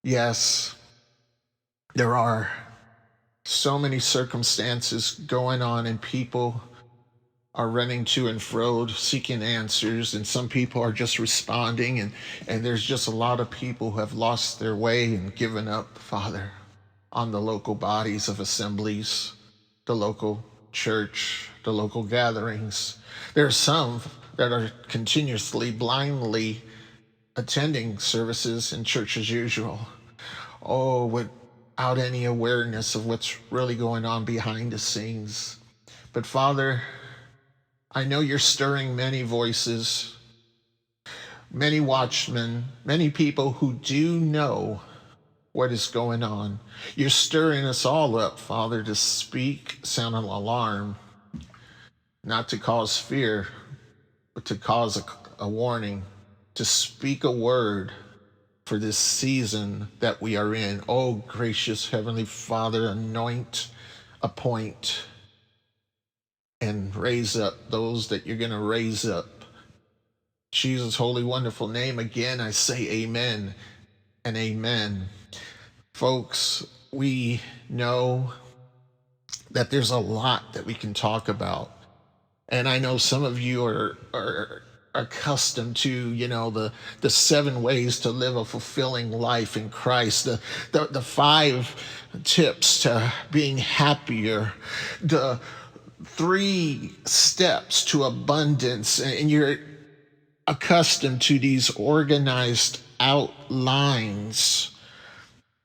Yes, there are so many circumstances going on, and people are running to and fro seeking answers, and some people are just responding, and there's just a lot of people who have lost their way and given up, Father, on the local bodies of assemblies, the local church, the local gatherings. There are some that are continuously blindly attending services in church as usual, without any awareness of what's really going on behind the scenes. But Father, I know you're stirring many voices, many watchmen, many people who do know what is going on. You're stirring us all up, Father, to speak, sound an alarm, not to cause fear, but to cause a warning, to speak a word for this season that we are in. Oh, gracious Heavenly Father, anoint, appoint, and raise up those that you're going to raise up. Jesus' holy, wonderful name, again, I say amen and amen. Folks, we know that there's a lot that we can talk about. And I know some of you are accustomed to, the 7 ways to live a fulfilling life in Christ, the 5 tips to being happier, the 3 steps to abundance, and you're accustomed to these organized outlines.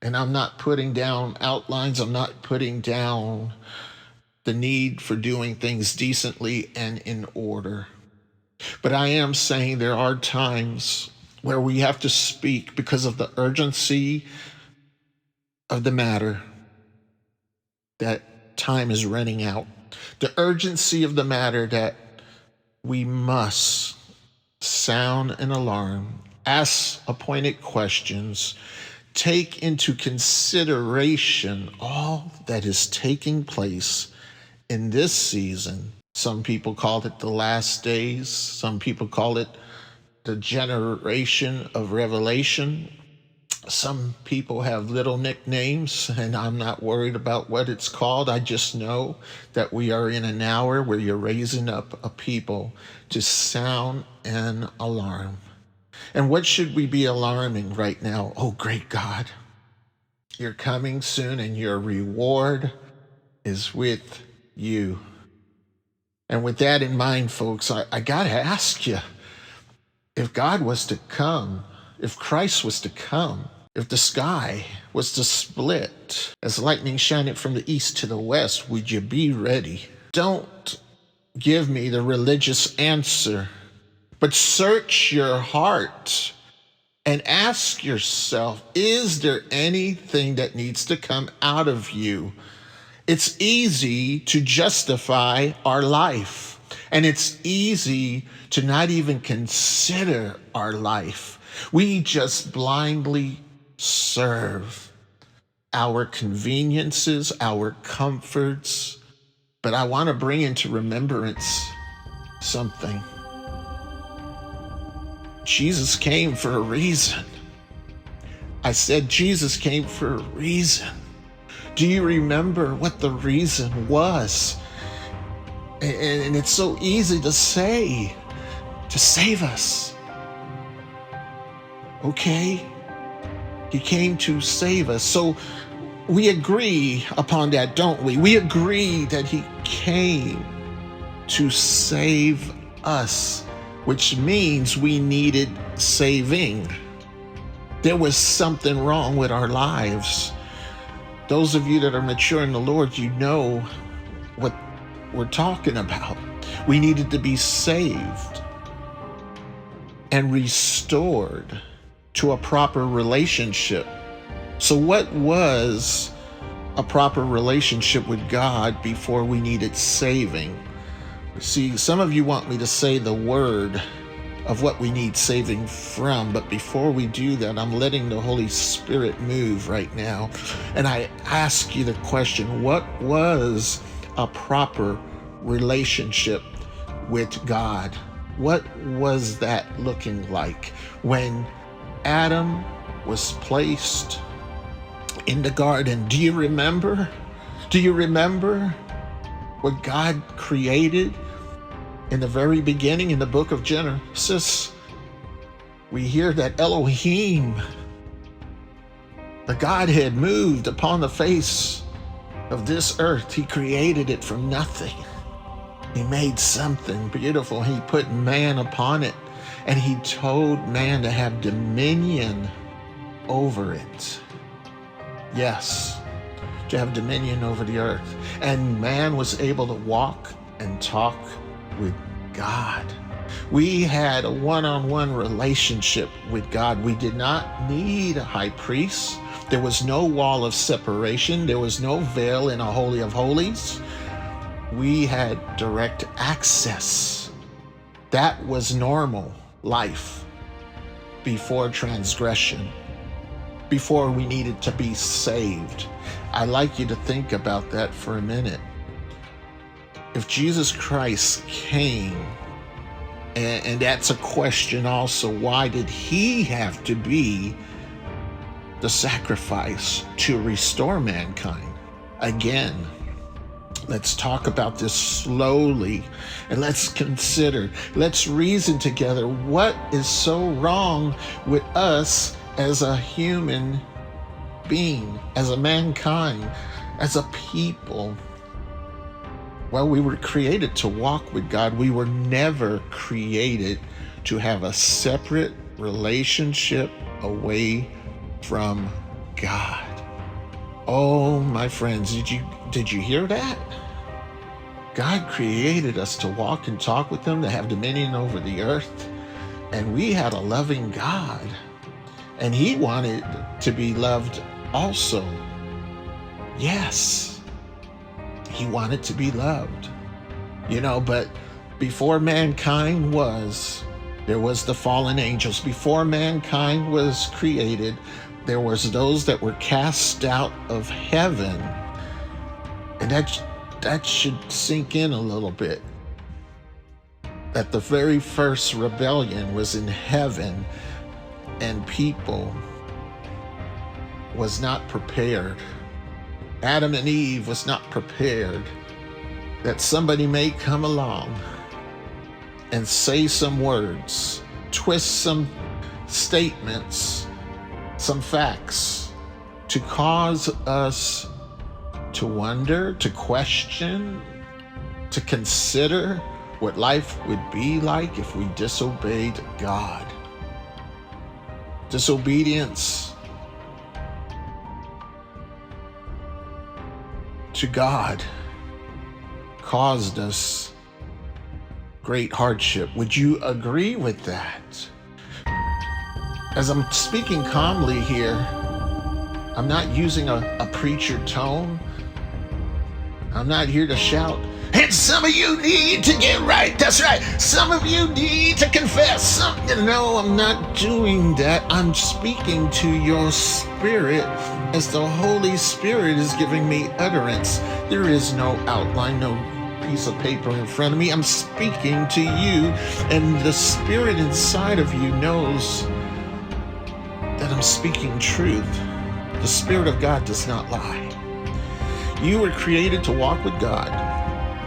And I'm not putting down outlines, I'm not putting down the need for doing things decently and in order. But I am saying there are times where we have to speak because of the urgency of the matter, that time is running out. The urgency of the matter that we must sound an alarm, ask appointed questions, take into consideration all that is taking place in this season. Some people call it the last days. Some people call it the generation of revelation. Some people have little nicknames, and I'm not worried about what it's called. I just know that we are in an hour where you're raising up a people to sound an alarm. And what should we be alarming right now? Oh, great God, you're coming soon, and your reward is with you. And with that in mind, folks, I got to ask you, if God was to come, if Christ was to come, if the sky was to split as lightning shineth from the east to the west, would you be ready? Don't give me the religious answer, but search your heart and ask yourself, is there anything that needs to come out of you? It's easy to justify our life, and it's easy to not even consider our life. We just blindly serve our conveniences, our comforts. But I want to bring into remembrance something. Jesus came for a reason. I said Jesus came for a reason. Do you remember what the reason was? And it's so easy to say, to save us. Okay? He came to save us. So we agree upon that, don't we? We agree that he came to save us, which means we needed saving. There was something wrong with our lives. Those of you that are mature in the Lord, you know what we're talking about. We needed to be saved and restored to a proper relationship. So what was a proper relationship with God before we needed saving? See, some of you want me to say the word of what we need saving from, but before we do that, I'm letting the Holy Spirit move right now. And I ask you the question, what was a proper relationship with God? What was that looking like when Adam was placed in the garden. Do you remember? Do you remember what God created in the very beginning in the book of Genesis? We hear that Elohim, the Godhead, moved upon the face of this earth. He created it from nothing. He made something beautiful. He put man upon it, and he told man to have dominion over it. Yes, to have dominion over the earth. And man was able to walk and talk with God. We had a one-on-one relationship with God. We did not need a high priest. There was no wall of separation. There was no veil in a holy of holies. We had direct access. That was normal life before transgression, before we needed to be saved. I'd like you to think about that for a minute. If Jesus Christ came, and that's a question also, why did he have to be the sacrifice to restore mankind? Again, let's talk about this slowly, and let's consider, let's reason together what is so wrong with us as a human being, as a mankind, as a people. Well, we were created to walk with God. We were never created to have a separate relationship away from God. Oh, my friends, did you hear that? God created us to walk and talk with him, to have dominion over the earth. And we had a loving God. And he wanted to be loved also. Yes. He wanted to be loved, but before mankind there was the fallen angels. Before mankind was created, there was those that were cast out of heaven. And that should sink in a little bit. That the very first rebellion was in heaven, and people was not prepared. Adam and Eve was not prepared that somebody may come along and say some words, twist some statements, some facts, to cause us to wonder, to question, to consider what life would be like if we disobeyed God. Disobedience to God caused us great hardship. Would you agree with that? As I'm speaking calmly here, I'm not using a preacher tone. I'm not here to shout, and some of you need to get right. That's right. Some of you need to confess. No, I'm not doing that. I'm speaking to your spirit as the Holy Spirit is giving me utterance. There is no outline, no piece of paper in front of me. I'm speaking to you, and the spirit inside of you knows that I'm speaking truth. The Spirit of God does not lie. You were created to walk with God,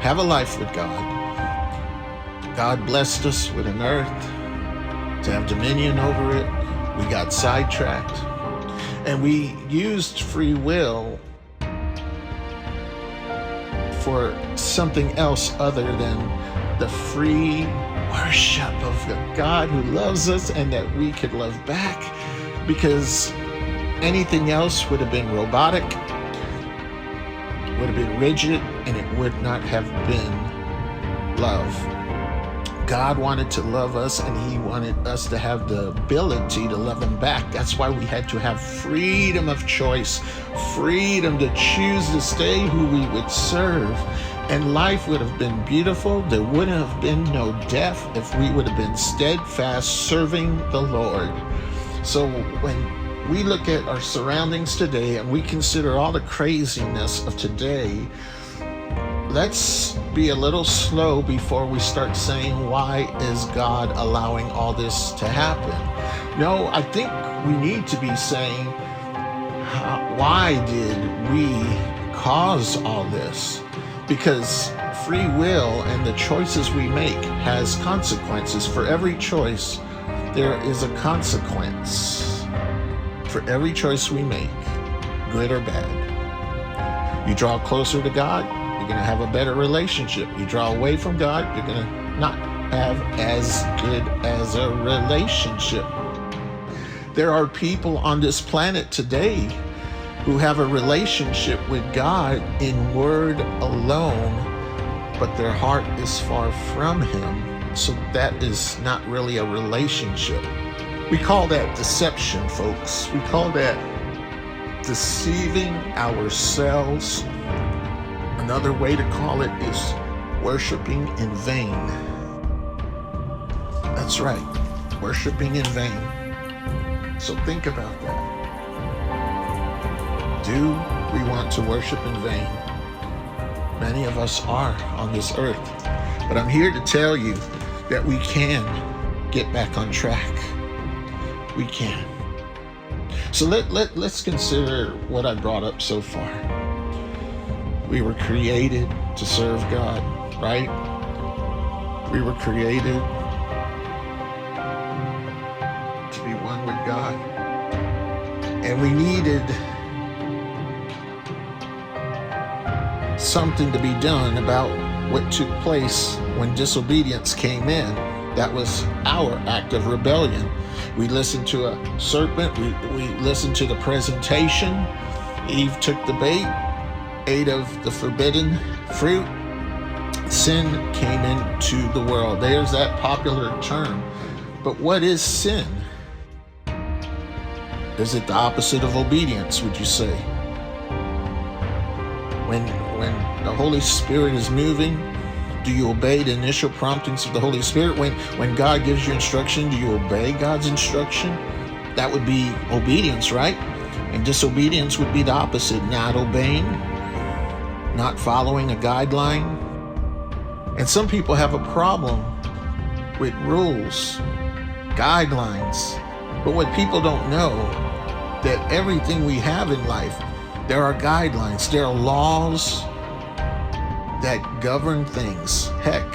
have a life with God. God blessed us with an earth to have dominion over it. We got sidetracked, and we used free will for something else other than the free worship of the God who loves us and that we could love back, because anything else would have been robotic, would have been rigid, and it would not have been love. God wanted to love us, and he wanted us to have the ability to love him back. That's why we had to have freedom of choice, freedom to choose this day who we would serve. And life would have been beautiful. There would have been no death if we would have been steadfast serving the Lord. So when we look at our surroundings today and we consider all the craziness of today, let's be a little slow before we start saying, why is God allowing all this to happen? No, I think we need to be saying, Why did we cause all this? Because free will and the choices we make has consequences. For every choice, there is a consequence. For every choice we make, good or bad. You draw closer to God, you're going to have a better relationship. You draw away from God, you're going to not have as good as a relationship. There are people on this planet today who have a relationship with God in word alone, but their heart is far from Him. So that is not really a relationship. We call that deception, folks. We call that deceiving ourselves. Another way to call it is worshiping in vain. That's right, worshiping in vain. So think about that. Do we want to worship in vain? Many of us are on this earth. But I'm here to tell you that we can get back on track. We can. So let's consider what I brought up so far. We were created to serve God, right? We were created to be one with God. And we needed something to be done about what took place when disobedience came in. That was our act of rebellion. We listened to a serpent. We listened to the presentation. Eve took the bait, ate of the forbidden fruit. Sin came into the world. There's that popular term. But what is sin? Is it the opposite of obedience, would you say? When the Holy Spirit is moving, do you obey the initial promptings of the Holy Spirit? When God gives you instruction, do you obey God's instruction? That would be obedience, right? And disobedience would be the opposite, not obeying, not following a guideline. And some people have a problem with rules, guidelines. But what people don't know, that everything we have in life, there are guidelines, there are laws that govern things. Heck,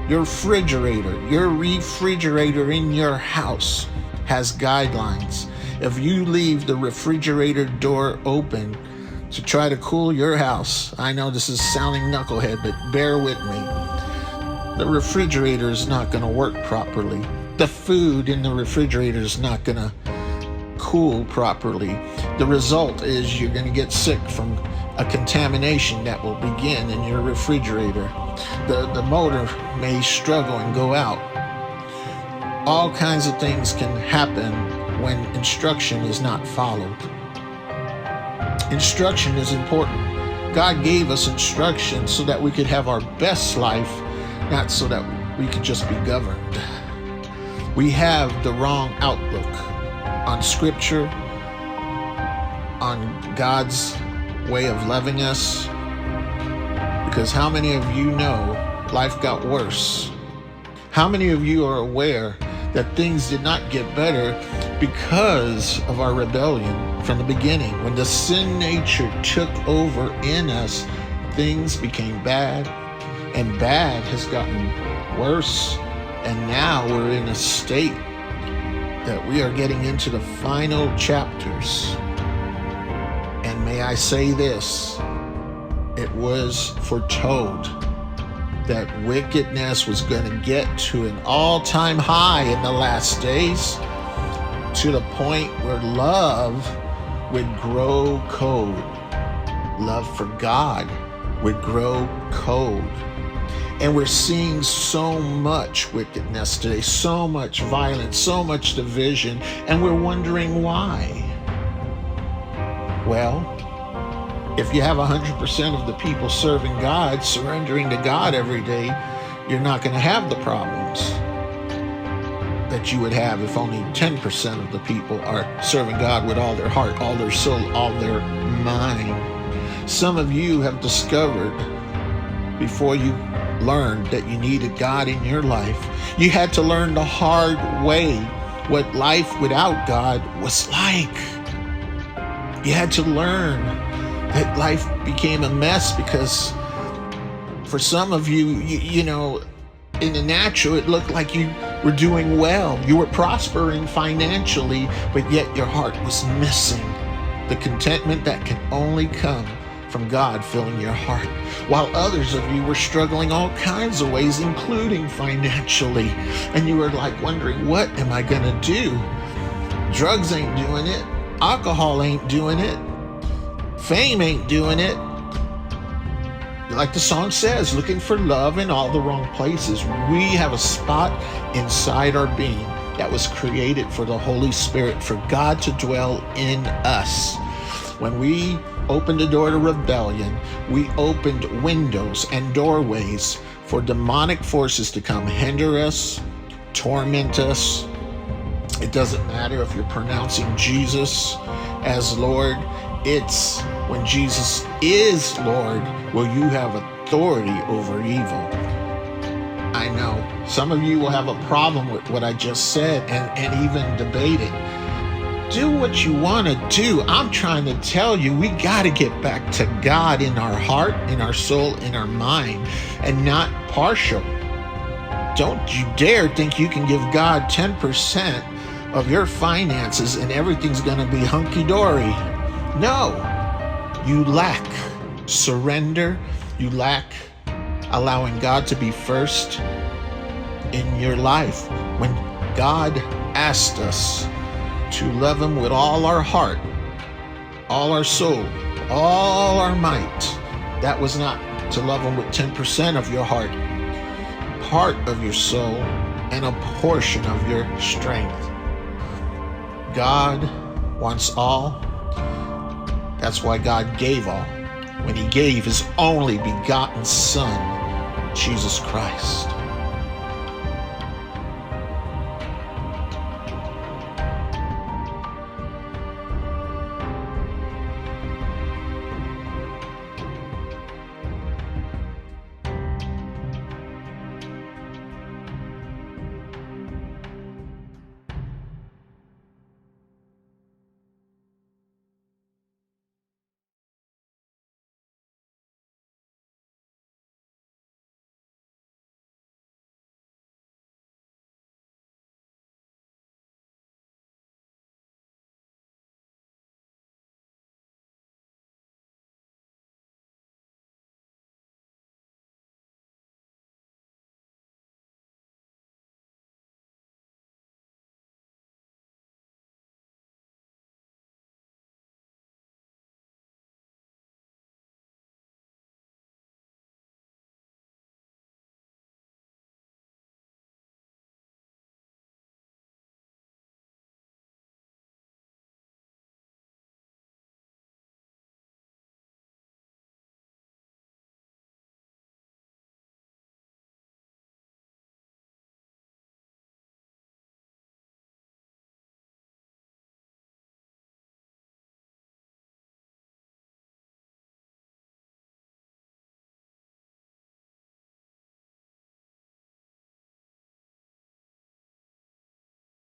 your refrigerator in your house has guidelines. If you leave the refrigerator door open to try to cool your house, I know this is sounding knucklehead, but bear with me. The refrigerator is not going to work properly. The food in the refrigerator is not going to cool properly. The result is you're going to get sick from a contamination that will begin in your refrigerator. The motor may struggle and go out. All kinds of things can happen when instruction is not followed. Instruction is important. God gave us instruction so that we could have our best life, not so that we could just be governed. We have the wrong outlook on Scripture, on God's way of loving us. Because how many of you know life got worse? How many of you are aware that things did not get better because of our rebellion from the beginning? When the sin nature took over in us, things became bad, and bad has gotten worse, and now we're in a state that we are getting into the final chapters. And may I say this, it was foretold that wickedness was going to get to an all-time high in the last days, to the point where love would grow cold. Love for God would grow cold. And we're seeing so much wickedness today, so much violence, so much division, and we're wondering why. Well, if you have 100% of the people serving God, surrendering to God every day, you're not going to have the problems that you would have if only 10% of the people are serving God with all their heart, all their soul, all their mind. Some of you have discovered, before you learned that you needed God in your life, you had to learn the hard way what life without God was like. You had to learn that life became a mess because for some of you, you know, in the natural, it looked like you were doing well. You were prospering financially, but yet your heart was missing the contentment that can only come from God filling your heart. While others of you were struggling all kinds of ways, including financially. And you were like wondering, what am I going to do? Drugs ain't doing it. Alcohol ain't doing it. Fame ain't doing it. Like the song says, looking for love in all the wrong places. We have a spot inside our being that was created for the Holy Spirit, for God to dwell in us. When we opened the door to rebellion, we opened windows and doorways for demonic forces to come hinder us, torment us. It doesn't matter if you're pronouncing Jesus as Lord. It's when Jesus is Lord will you have authority over evil. I know some of you will have a problem with what I just said and even debate it. Do what you want to do. I'm trying to tell you, we got to get back to God in our heart, in our soul, in our mind, and not partial. Don't you dare think you can give God 10% of your finances and everything's going to be hunky-dory. No, you lack surrender. You lack allowing God to be first in your life. When God asked us to love him with all our heart, all our soul, all our might, that was not to love him with 10% of your heart, part of your soul, and a portion of your strength. God wants all. That's why God gave all when he gave his only begotten Son, Jesus Christ.